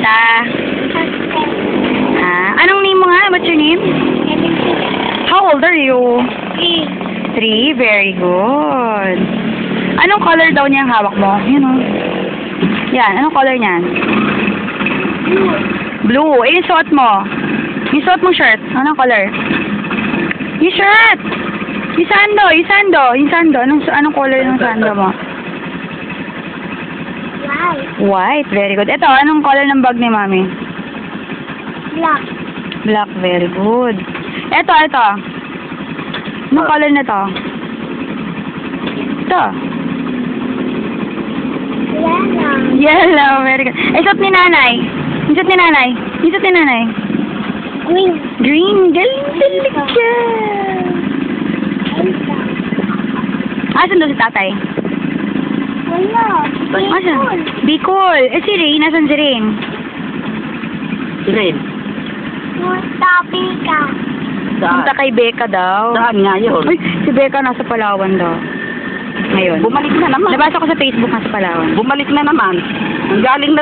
kita? Anong name mo nga? What's your name? How old are you? 3. Very good. Anong color daw niya ang hawak mo? Yun o. Yan. Anong color niyan? Blue. Eh, yung suot mo? Yung suot mong shirt? Anong color? Yung shirt! Yung sando. Yung sando. Yung sando. Anong color ng sando mo? White. Very good. Ito, anong color ng bag ni Mami? Black. Black. Very good. Ito. Anong color na to? Ito. Yellow. Yellow. Very good. Eh, suot ni nanay. Yung suot ni nanay. Yung suot ni nanay. Green. Green. Galing ka. Asan doon si tatay? Wala. Asan? Bicol. Eh, si Rain. Asan si Rain? Si Ren. Mustapi ka. Punta kay Becca daw. Saan nga yun? Uy, si Becca nasa Palawan daw. Ngayon. Bumalik na naman. Nabasa ko sa Facebook nasa Palawan. Bumalik na naman. Ang galing na